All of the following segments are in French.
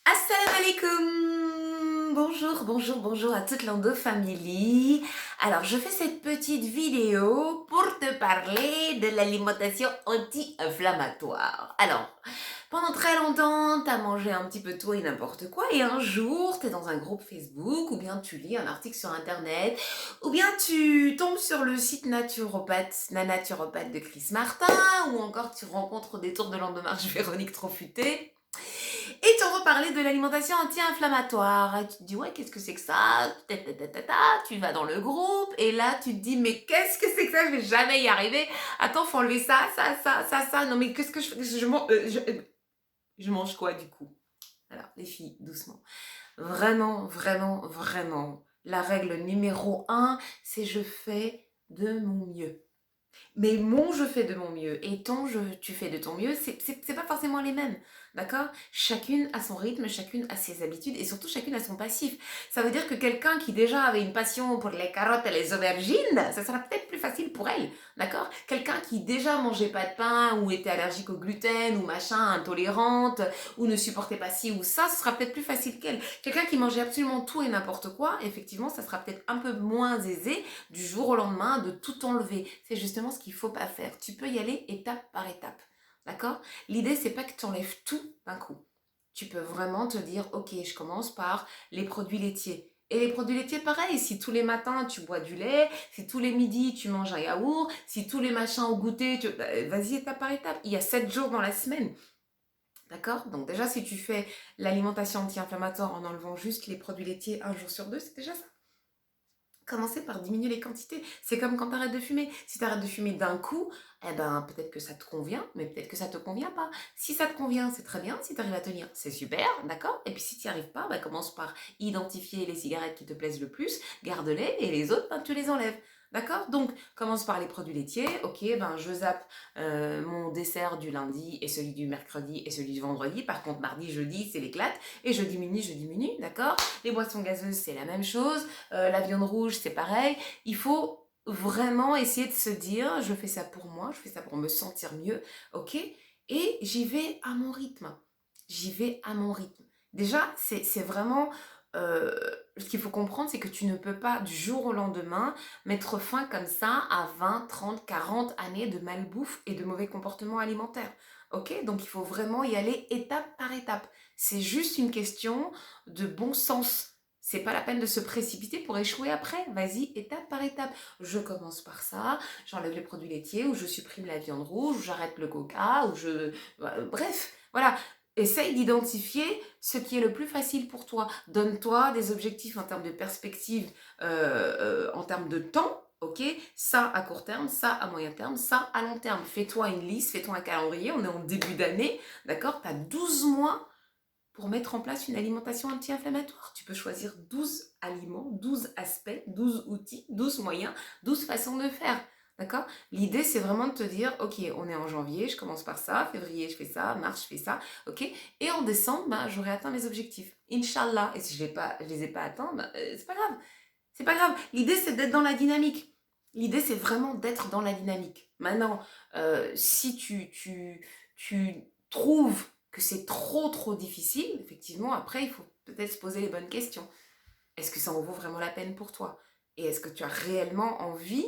Assalamu alaikum. Bonjour à toute l'Endo Family. Alors, je fais cette petite vidéo pour te parler de l'alimentation anti-inflammatoire. Alors, pendant très longtemps, t'as mangé un petit peu tout et n'importe quoi, et un jour, t'es dans un groupe Facebook, ou bien tu lis un article sur Internet, ou bien tu tombes sur le site naturopathe, la naturopathe de Chris Martin, ou encore tu rencontres au détour de l'Endomarche Véronique Trofuté, et tu entends parler de l'alimentation anti-inflammatoire. Et tu te dis, ouais, qu'est-ce que c'est que ça? Tu vas dans le groupe et là, tu te dis, mais qu'est-ce que c'est que ça? Je vais jamais y arriver. Attends, faut enlever ça. Non, mais qu'est-ce que je fais? Je mange quoi du coup? Alors, les filles, doucement. Vraiment, la règle numéro un, c'est je fais de mon mieux. Mais mon je fais de mon mieux et ton tu fais de ton mieux, c'est pas forcément les mêmes, d'accord? Chacune a son rythme, chacune a ses habitudes et surtout chacune a son passif. Ça veut dire que quelqu'un qui déjà avait une passion pour les carottes et les aubergines, ça sera peut-être plus facile pour elle, d'accord? Quelqu'un qui déjà mangeait pas de pain ou était allergique au gluten ou machin, intolérante ou ne supportait pas ci ou ça, ce sera peut-être plus facile qu'elle. Quelqu'un qui mangeait absolument tout et n'importe quoi, effectivement, ça sera peut-être un peu moins aisé du jour au lendemain de tout enlever. C'est justement ce qu'il ne faut pas faire. Tu peux y aller étape par étape. D'accord? L'idée, c'est pas que tu enlèves tout d'un coup. Tu peux vraiment te dire, ok, je commence par les produits laitiers. Et les produits laitiers, pareil, si tous les matins tu bois du lait, si tous les midis tu manges un yaourt, si tous les machins au goûter, vas-y étape par étape. Il y a 7 jours dans la semaine. D'accord? Donc déjà, si tu fais l'alimentation anti-inflammatoire en enlevant juste les produits laitiers un jour sur deux, c'est déjà ça. Commencer par diminuer les quantités. C'est comme quand tu arrêtes de fumer. Si tu arrêtes de fumer d'un coup, eh ben, peut-être que ça te convient, mais peut-être que ça te convient pas. Si ça te convient, c'est très bien. Si tu arrives à tenir, c'est super, d'accord? Et puis si tu n'y arrives pas, bah, commence par identifier les cigarettes qui te plaisent le plus, garde-les, et les autres, ben, tu les enlèves. D'accord? Donc, commence par les produits laitiers. Ok, ben, je zappe mon dessert du lundi et celui du mercredi et celui du vendredi. Par contre, mardi, jeudi, c'est l'éclate. Et je diminue, d'accord? Les boissons gazeuses, c'est la même chose. La viande rouge, c'est pareil. Il faut vraiment essayer de se dire, je fais ça pour moi, je fais ça pour me sentir mieux, ok? Et j'y vais à mon rythme. J'y vais à mon rythme. Déjà, c'est vraiment... ce qu'il faut comprendre, c'est que tu ne peux pas du jour au lendemain mettre fin comme ça à 20, 30, 40 années de malbouffe et de mauvais comportements alimentaires. Ok? Donc il faut vraiment y aller étape par étape. C'est juste une question de bon sens. C'est pas la peine de se précipiter pour échouer après. Vas-y, étape par étape. Je commence par ça, j'enlève les produits laitiers, ou je supprime la viande rouge, ou j'arrête le coca, ou je... Bref, voilà. Essaye d'identifier ce qui est le plus facile pour toi. Donne-toi des objectifs en termes de perspective, en termes de temps. Ok, ça à court terme, ça à moyen terme, ça à long terme. Fais-toi une liste, fais-toi un calendrier. On est en début d'année, d'accord? Tu as 12 mois pour mettre en place une alimentation anti-inflammatoire. Tu peux choisir 12 aliments, 12 aspects, 12 outils, 12 moyens, 12 façons de faire. D'accord? L'idée, c'est vraiment de te dire, ok, on est en janvier, je commence par ça, février, je fais ça, mars, je fais ça, ok? Et en décembre, ben, j'aurai atteint mes objectifs. Inch'Allah. Et si je ne les ai pas atteints, ben, c'est pas grave. C'est pas grave. L'idée, c'est d'être dans la dynamique. L'idée, c'est vraiment d'être dans la dynamique. Maintenant, si tu trouves que c'est trop difficile, effectivement, après, il faut peut-être se poser les bonnes questions. Est-ce que ça en vaut vraiment la peine pour toi? Et est-ce que tu as réellement envie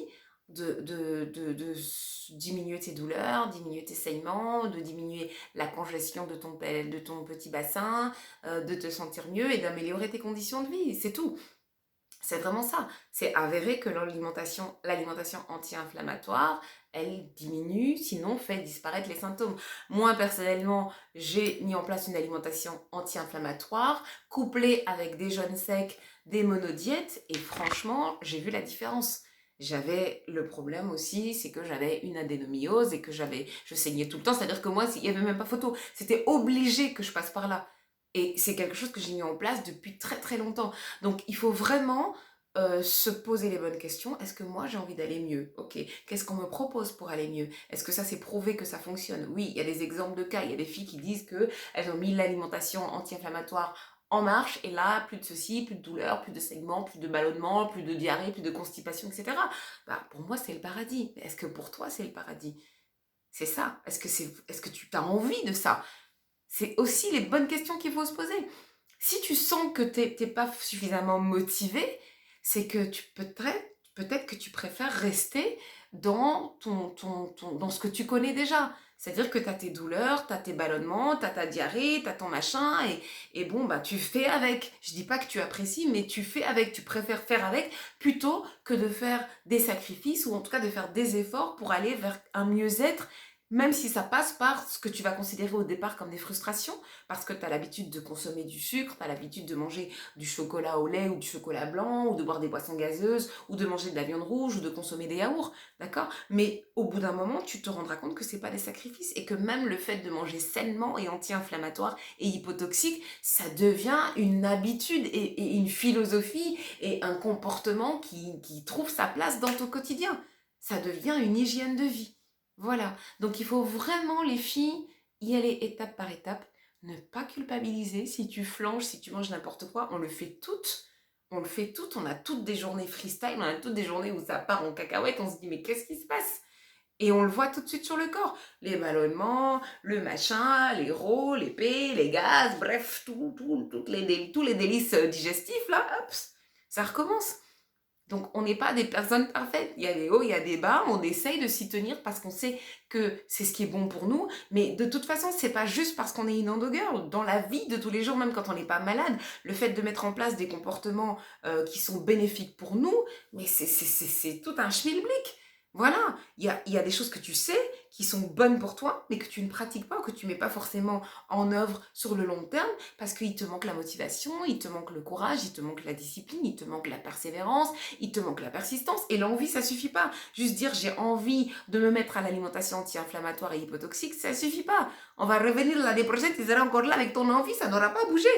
de diminuer tes douleurs, diminuer tes saignements, de diminuer la congestion de ton petit bassin, de te sentir mieux et d'améliorer tes conditions de vie? C'est tout. C'est vraiment ça. C'est avéré que l'alimentation anti-inflammatoire, elle diminue, sinon fait disparaître les symptômes. Moi, personnellement, j'ai mis en place une alimentation anti-inflammatoire, couplée avec des jeûnes secs, des monodiètes, et franchement, j'ai vu la différence. J'avais le problème aussi, c'est que j'avais une adénomyose et que je saignais tout le temps, c'est-à-dire que moi, il n'y avait même pas photo. C'était obligé que je passe par là. Et c'est quelque chose que j'ai mis en place depuis très longtemps. Donc, il faut vraiment se poser les bonnes questions. Est-ce que moi, j'ai envie d'aller mieux? Ok. Qu'est-ce qu'on me propose pour aller mieux? Est-ce que ça, c'est prouvé que ça fonctionne? Oui, il y a des exemples de cas. Il y a des filles qui disent qu'elles ont mis l'alimentation anti-inflammatoire en marche et là, plus de ceci, plus de douleur, plus de saignements, plus de ballonnements, plus de diarrhée, plus de constipation, etc. Bah, pour moi, c'est le paradis. Mais est-ce que pour toi, c'est le paradis? C'est ça. Est-ce que tu as envie de ça? C'est aussi les bonnes questions qu'il faut se poser. Si tu sens que t'es pas suffisamment motivé, c'est que peut-être que tu préfères rester dans dans ce que tu connais déjà. C'est-à-dire que tu as tes douleurs, tu as tes ballonnements, tu as ta diarrhée, tu as ton machin, et bon, bah, tu fais avec. Je dis pas que tu apprécies, mais tu fais avec, tu préfères faire avec, plutôt que de faire des sacrifices, ou en tout cas de faire des efforts pour aller vers un mieux-être, même si ça passe par ce que tu vas considérer au départ comme des frustrations, parce que tu as l'habitude de consommer du sucre, tu as l'habitude de manger du chocolat au lait ou du chocolat blanc, ou de boire des boissons gazeuses, ou de manger de la viande rouge, ou de consommer des yaourts, d'accord? Mais au bout d'un moment, tu te rendras compte que c'est pas des sacrifices, et que même le fait de manger sainement et anti-inflammatoire et hypotoxique, ça devient une habitude et une philosophie et un comportement qui trouve sa place dans ton quotidien. Ça devient une hygiène de vie. Voilà. Donc il faut vraiment, les filles, y aller étape par étape. Ne pas culpabiliser si tu flanches, si tu manges n'importe quoi. On le fait toutes. On le fait toutes. On a toutes des journées freestyle. On a toutes des journées où ça part en cacahuète. On se dit, mais qu'est-ce qui se passe? Et on le voit tout de suite sur le corps. Les ballonnements, le machin, les rots, les pets, les gaz, bref, tous les délices digestifs, là, hop, ça recommence. Donc, on n'est pas des personnes parfaites. Il y a des hauts, il y a des bas. On essaye de s'y tenir parce qu'on sait que c'est ce qui est bon pour nous. Mais de toute façon, c'est pas juste parce qu'on est une endo-girl. Dans la vie de tous les jours, même quand on n'est pas malade, le fait de mettre en place des comportements qui sont bénéfiques pour nous, mais c'est tout un schmilblick. Voilà, il y a des choses que tu sais qui sont bonnes pour toi, mais que tu ne pratiques pas ou que tu mets pas forcément en œuvre sur le long terme parce qu'il te manque la motivation, il te manque le courage, il te manque la discipline, il te manque la persévérance, il te manque la persistance, et l'envie, ça suffit pas. Juste dire j'ai envie de me mettre à l'alimentation anti-inflammatoire et hypotoxique, ça suffit pas. On va revenir l'année prochaine, tu seras encore là avec ton envie, ça n'aura pas bougé.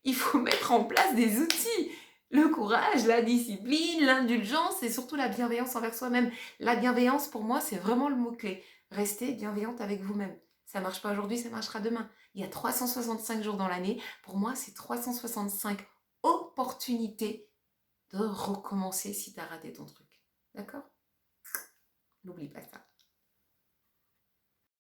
Il faut mettre en place des outils. Le courage, la discipline, l'indulgence et surtout la bienveillance envers soi-même. La bienveillance, pour moi, c'est vraiment le mot-clé. Restez bienveillante avec vous-même. Ça marche pas aujourd'hui, ça marchera demain. Il y a 365 jours dans l'année. Pour moi, c'est 365 opportunités de recommencer si tu as raté ton truc. D'accord? N'oublie pas ça.